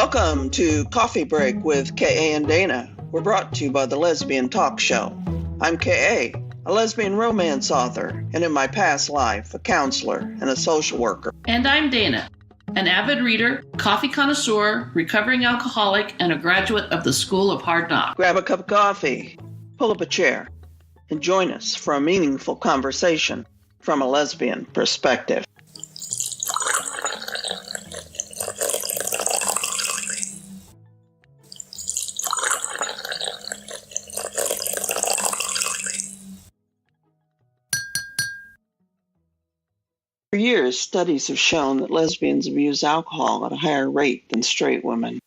Welcome to Coffee Break with K.A. and Dana. We're brought to you by the Lesbian Talk Show. I'm K.A., a lesbian romance author, and in my past life, a counselor and a social worker. And I'm Dana, an avid reader, coffee connoisseur, recovering alcoholic, and a graduate of the School of Hard Knocks. Grab a cup of coffee, pull up a chair, and join us for a meaningful conversation from a lesbian perspective. For years, studies have shown that lesbians abuse alcohol at a higher rate than straight women.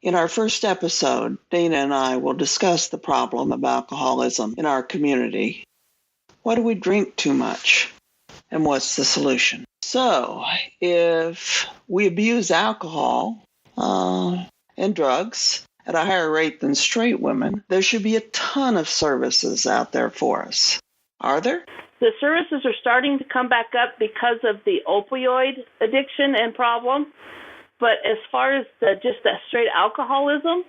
In our first episode, Dana and I will discuss the problem of alcoholism in our community. Why do we drink too much? And what's the solution? So, if we abuse alcohol and drugs at a higher rate than straight women, there should be a ton of services out there for us. Are there? The services are starting to come back up because of the opioid addiction and problem. But as far as just that straight alcoholism,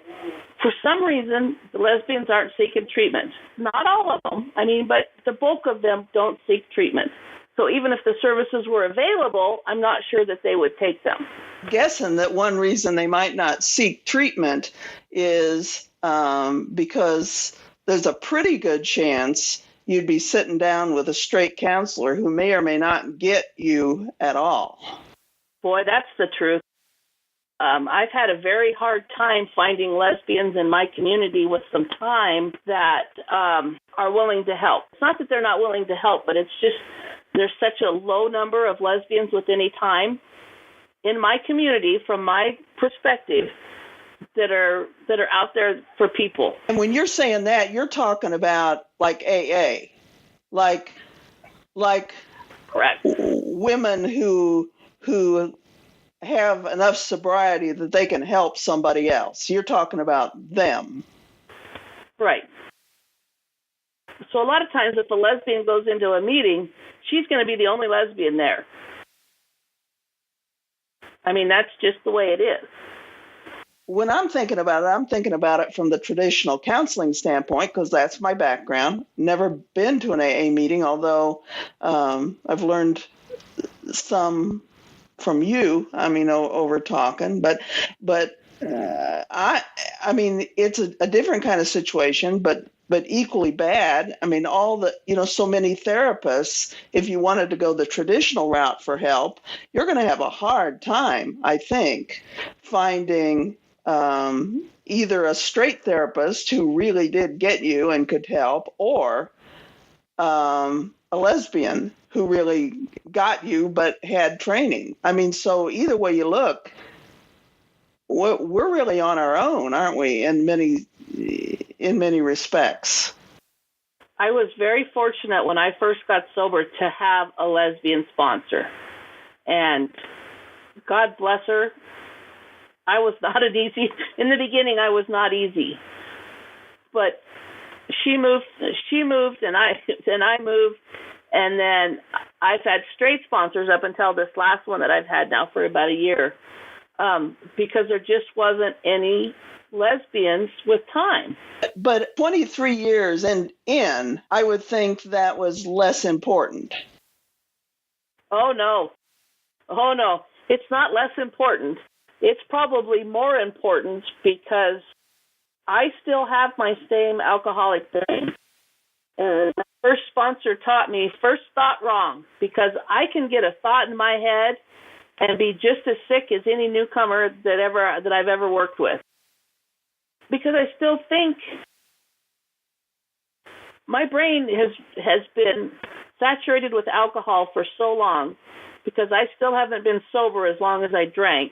for some reason, the lesbians aren't seeking treatment. Not all of them, but the bulk of them don't seek treatment. So even if the services were available, I'm not sure that they would take them. Guessing that one reason they might not seek treatment is because there's a pretty good chance you'd be sitting down with a straight counselor who may or may not get you at all. Boy, that's the truth. I've had a very hard time finding lesbians in my community with some time that are willing to help. It's not that they're not willing to help, but it's just there's such a low number of lesbians with any time in my community, from my perspective, that are out there for people. And when you're saying that, you're talking about like AA, like correct, women who have enough sobriety that they can help somebody else. You're talking about them. Right. So a lot of times if a lesbian goes into a meeting, she's going to be the only lesbian there. That's just the way it is. When I'm thinking about it from the traditional counseling standpoint, because that's my background. Never been to an AA meeting, although I've learned some from you, over talking, but it's a different kind of situation, but equally bad. All the, so many therapists, if you wanted to go the traditional route for help, you're going to have a hard time, I think, finding either a straight therapist who really did get you and could help, or a lesbian who really got you but had training. So either way you look, we're really on our own, aren't we, in many respects? I was very fortunate when I first got sober to have a lesbian sponsor. And God bless her. I was not in the beginning I was not easy. But she moved and I moved. And then I've had straight sponsors up until this last one that I've had now for about a year, because there just wasn't any lesbians with time. But 23 years and in, I would think that was less important. Oh, no. It's not less important. It's probably more important because I still have my same alcoholic brain. And my first sponsor taught me first thought wrong, because I can get a thought in my head and be just as sick as any newcomer that I've ever worked with. Because I still think my brain has been saturated with alcohol for so long, because I still haven't been sober as long as I drank.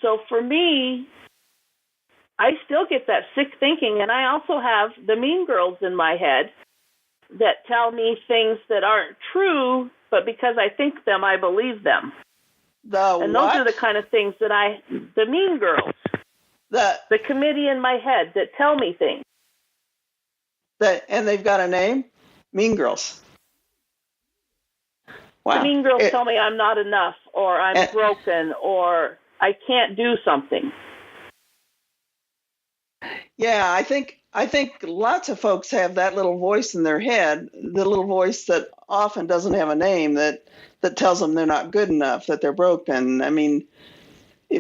So for me, I still get that sick thinking, and I also have the mean girls in my head that tell me things that aren't true, but because I think them, I believe them. And those are the kind of things that the mean girls, the committee in my head that tell me things. And they've got a name? Mean Girls. Wow. The mean girls tell me I'm not enough, or I'm broken, or I can't do something. Yeah, I think lots of folks have that little voice in their head, the little voice that often doesn't have a name that tells them they're not good enough, that they're broken. I mean,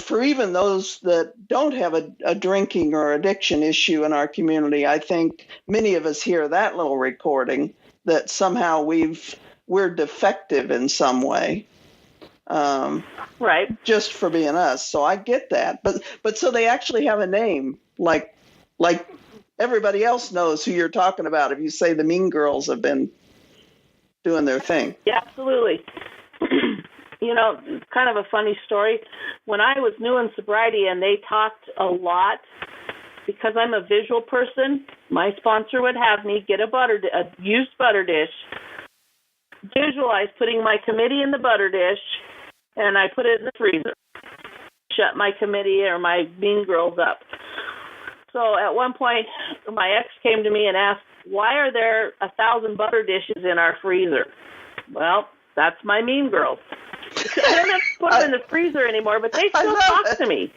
for even those that don't have a drinking or addiction issue in our community, I think many of us hear that little recording that somehow we're defective in some way. Right. Just for being us. So I get that. But so they actually have a name, like everybody else knows who you're talking about if you say the Mean Girls have been doing their thing. Yeah, absolutely. You know, kind of a funny story. When I was new in sobriety and they talked a lot, because I'm a visual person, my sponsor would have me get a used butter dish, visualize putting my committee in the butter dish, and I put it in the freezer. Shut my committee or my Mean Girls up. So at one point, my ex came to me and asked, why are there 1,000 butter dishes in our freezer? Well, that's my Mean Girls. I don't have to put them in the freezer anymore, but they still talk to me.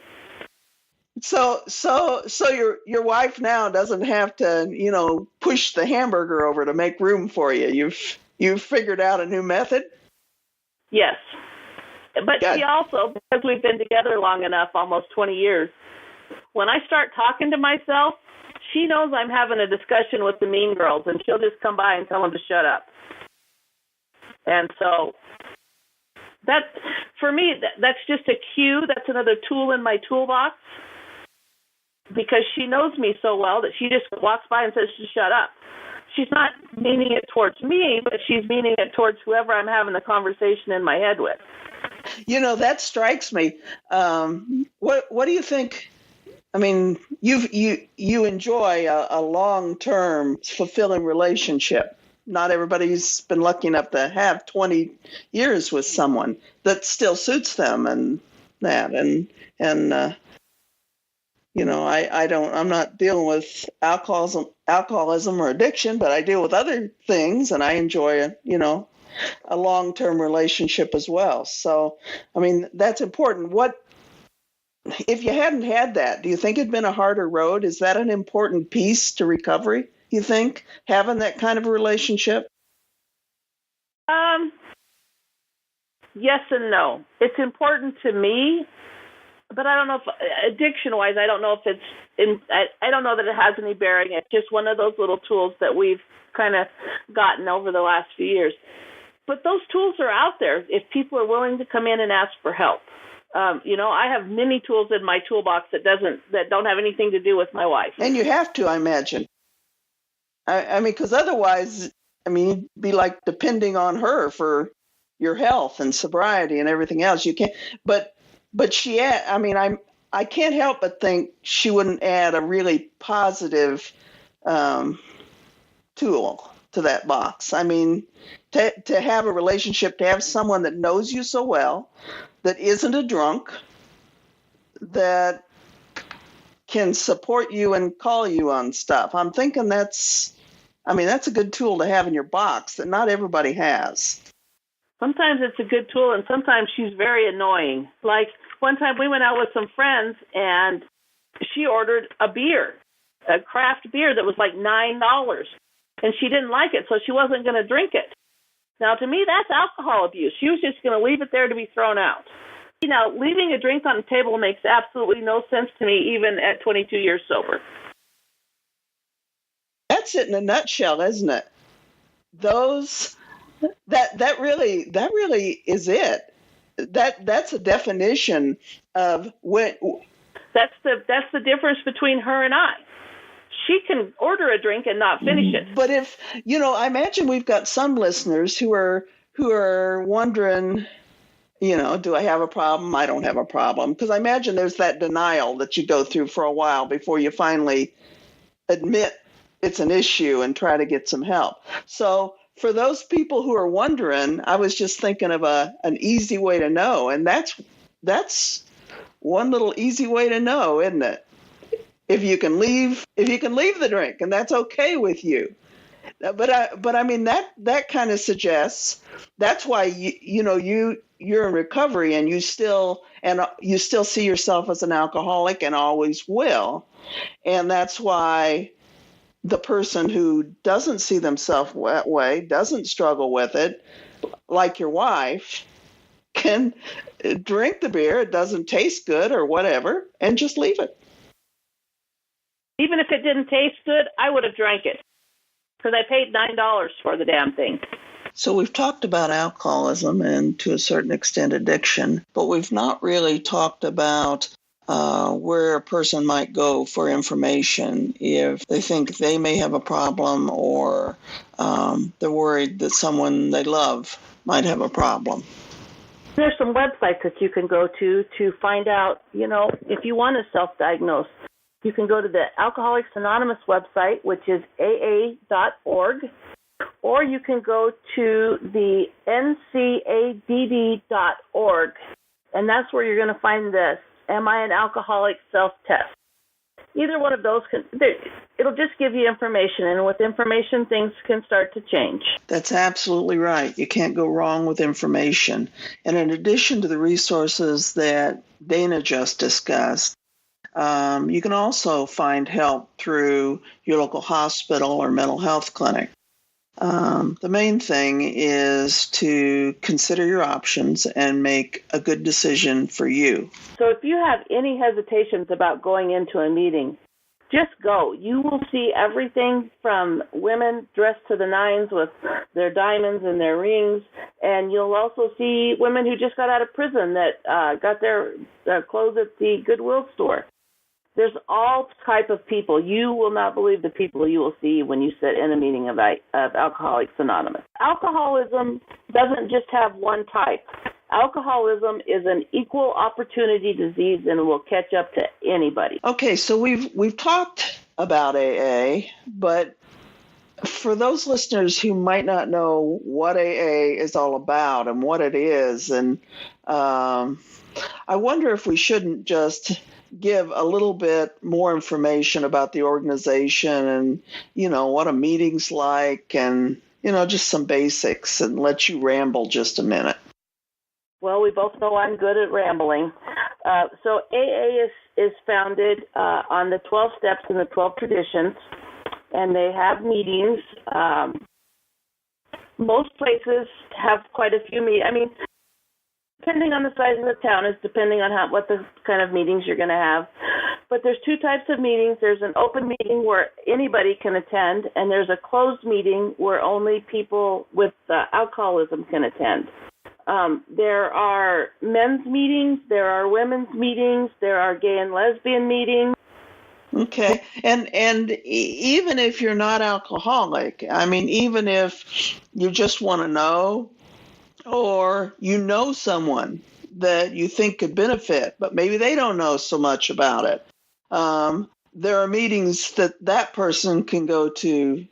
So your wife now doesn't have to, push the hamburger over to make room for you. You've figured out a new method? Yes. But God. she also, because we've been together long enough, almost 20 years, when I start talking to myself, she knows I'm having a discussion with the Mean Girls, and she'll just come by and tell them to shut up. And so for me, that's just a cue. That's another tool in my toolbox, because she knows me so well that she just walks by and says to shut up. She's not meaning it towards me, but she's meaning it towards whoever I'm having the conversation in my head with. That strikes me. What do you think? I mean, you enjoy a long-term, fulfilling relationship. Not everybody's been lucky enough to have 20 years with someone that still suits them, and that, I'm not dealing with alcoholism or addiction, but I deal with other things, and I enjoy a long-term relationship as well. So, I mean, that's important. If you hadn't had that, do you think it'd been a harder road? Is that an important piece to recovery, you think, having that kind of a relationship? Yes and no. It's important to me, but I don't know if, addiction-wise, I don't know if I don't know that it has any bearing. It's just one of those little tools that we've kind of gotten over the last few years. But those tools are out there if people are willing to come in and ask for help. I have many tools in my toolbox that don't have anything to do with my wife. And you have to, I imagine. I mean, because otherwise, you'd be like depending on her for your health and sobriety and everything else. You can't. But I can't help but think she wouldn't add a really positive tool to that box. I mean, to have a relationship, to have someone that knows you so well, that isn't a drunk, that can support you and call you on stuff. I'm thinking that's a good tool to have in your box that not everybody has. Sometimes it's a good tool, and sometimes she's very annoying. Like one time we went out with some friends, and she ordered a craft beer that was like $9, and she didn't like it, so she wasn't going to drink it. Now, to me, that's alcohol abuse. She was just going to leave it there to be thrown out. Leaving a drink on the table makes absolutely no sense to me, even at 22 years sober. That's it in a nutshell, isn't it? That really is it. That's a definition of what. That's the difference between her and I. She can order a drink and not finish it. But if I imagine we've got some listeners who are wondering, do I have a problem? I don't have a problem. Because I imagine there's that denial that you go through for a while before you finally admit it's an issue and try to get some help. So for those people who are wondering, I was just thinking of an easy way to know. And that's one little easy way to know, isn't it? If you can leave the drink, and that's okay with you. but I mean that kind of suggests that's why you're in recovery and you still see yourself as an alcoholic and always will, and that's why the person who doesn't see themselves that way, doesn't struggle with it, like your wife, can drink the beer. It doesn't taste good or whatever, and just leave it. Even if it didn't taste good, I would have drank it because I paid $9 for the damn thing. So we've talked about alcoholism and to a certain extent addiction, but we've not really talked about where a person might go for information if they think they may have a problem or they're worried that someone they love might have a problem. There's some websites that you can go to find out, if you want to self-diagnose. You can go to the Alcoholics Anonymous website, which is aa.org, or you can go to the ncadd.org, and that's where you're going to find this Am I an Alcoholic self-test. Either one of those, it'll just give you information, and with information, things can start to change. That's absolutely right. You can't go wrong with information. And in addition to the resources that Dana just discussed, you can also find help through your local hospital or mental health clinic. The main thing is to consider your options and make a good decision for you. So if you have any hesitations about going into a meeting, just go. You will see everything from women dressed to the nines with their diamonds and their rings, and you'll also see women who just got out of prison that got their clothes at the Goodwill store. There's all type of people. You will not believe the people you will see when you sit in a meeting of Alcoholics Anonymous. Alcoholism doesn't just have one type. Alcoholism is an equal opportunity disease and will catch up to anybody. Okay, so we've talked about AA, but for those listeners who might not know what AA is all about and what it is, and I wonder if we shouldn't just give a little bit more information about the organization and, what a meeting's like and, just some basics and let you ramble just a minute. Well, we both know I'm good at rambling. So AA is founded on the 12 steps and the 12 traditions, and they have meetings. Most places have quite a few meetings. I mean, depending on the size of the town is depending on what the kind of meetings you're going to have. But there's two types of meetings. There's an open meeting where anybody can attend, and there's a closed meeting where only people with alcoholism can attend. There are men's meetings, there are women's meetings, there are gay and lesbian meetings. Okay, and even if you're not alcoholic, I mean, even if you just want to know, or someone that you think could benefit, but maybe they don't know so much about it, there are meetings that person can go to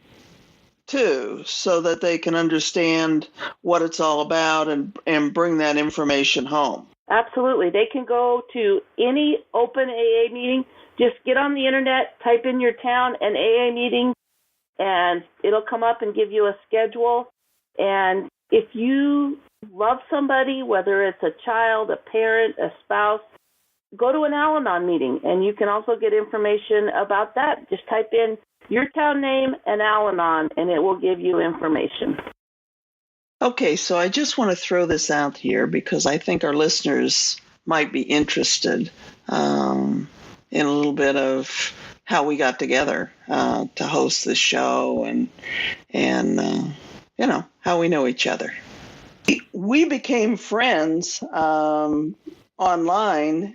too, so that they can understand what it's all about and bring that information home. Absolutely. They can go to any open AA meeting. Just get on the internet, type in your town and AA meeting, and it'll come up and give you a schedule. And if you love somebody, whether it's a child, a parent, a spouse, go to an Al-Anon meeting, and you can also get information about that. Just type in your town name and Al-Anon, and it will give you information. Okay, so I just want to throw this out here because I think our listeners might be interested in a little bit of how we got together to host this show and how we know each other. We became friends online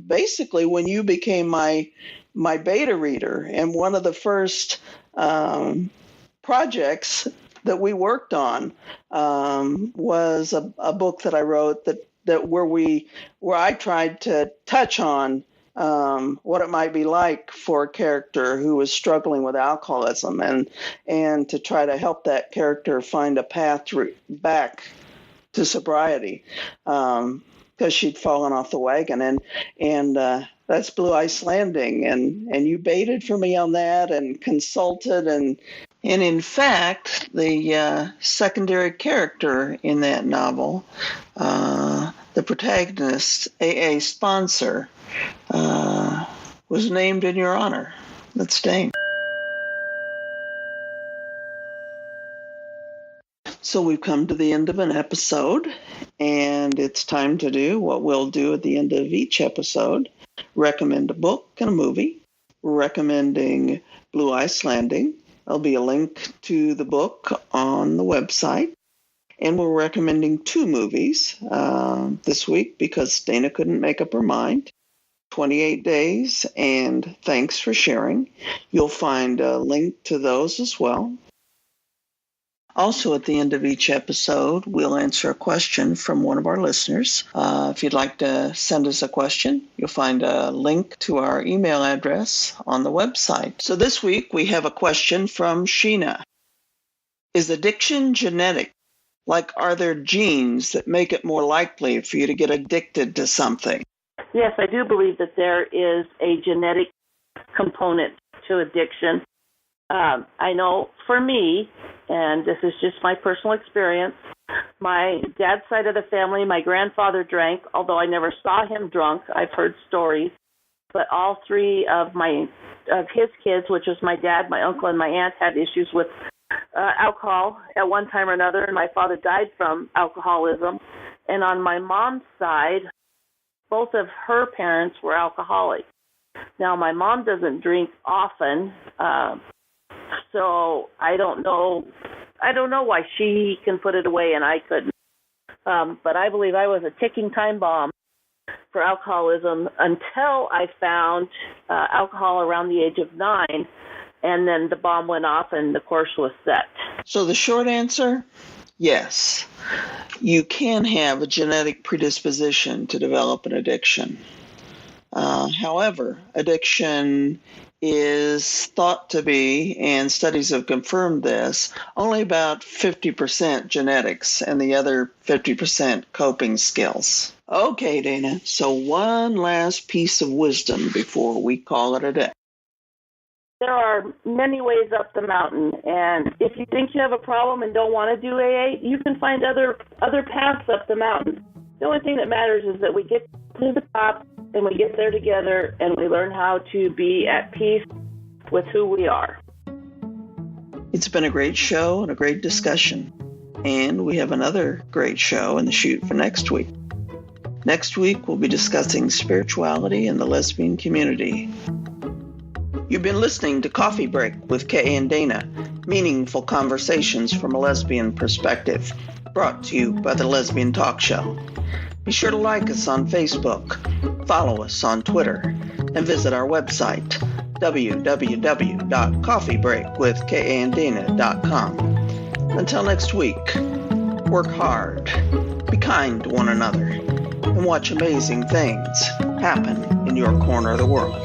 basically when you became my beta reader, and one of the first projects that we worked on was a book that I wrote where I tried to touch on what it might be like for a character who was struggling with alcoholism and to try to help that character find a path back to sobriety because she'd fallen off the wagon. And that's Blue Ice Landing. And you baited for me on that and consulted and And in fact, the secondary character in that novel, the protagonist's AA sponsor, was named in your honor. That's Dane. So we've come to the end of an episode, and it's time to do what we'll do at the end of each episode. Recommend a book and a movie. We're recommending Blue Ice Landing. There'll be a link to the book on the website. And we're recommending 2 movies this week because Dana couldn't make up her mind. 28 Days and Thanks for Sharing. You'll find a link to those as well. Also, at the end of each episode, we'll answer a question from one of our listeners. If you'd like to send us a question, you'll find a link to our email address on the website. So this week, we have a question from Sheena. Is addiction genetic? Like, are there genes that make it more likely for you to get addicted to something? Yes, I do believe that there is a genetic component to addiction. I know for me, and this is just my personal experience, my dad's side of the family, my grandfather drank, although I never saw him drunk. I've heard stories. But all 3 of his kids, which was my dad, my uncle, and my aunt, had issues with alcohol at one time or another, and my father died from alcoholism. And on my mom's side, both of her parents were alcoholics. Now, my mom doesn't drink often, so I don't know why she can put it away and I couldn't. But I believe I was a ticking time bomb for alcoholism until I found alcohol around the age of 9, and then the bomb went off and the course was set. So the short answer, yes. You can have a genetic predisposition to develop an addiction. However, addiction is thought to be, and studies have confirmed this, only about 50% genetics and the other 50% coping skills. Okay, Dana, so one last piece of wisdom before we call it a day. There are many ways up the mountain, and if you think you have a problem and don't want to do AA, you can find other paths up the mountain. The only thing that matters is that we get to the top and we get there together and we learn how to be at peace with who we are. It's been a great show and a great discussion, and we have another great show in the chute for next week. Next week, we'll be discussing spirituality in the lesbian community. You've been listening to Coffee Break with Kay and Dana, meaningful conversations from a lesbian perspective, brought to you by the Lesbian Talk Show. Be sure to like us on Facebook, follow us on Twitter, and visit our website, www.coffeebreakwithkayandana.com. Until next week, work hard, be kind to one another, and watch amazing things happen in your corner of the world.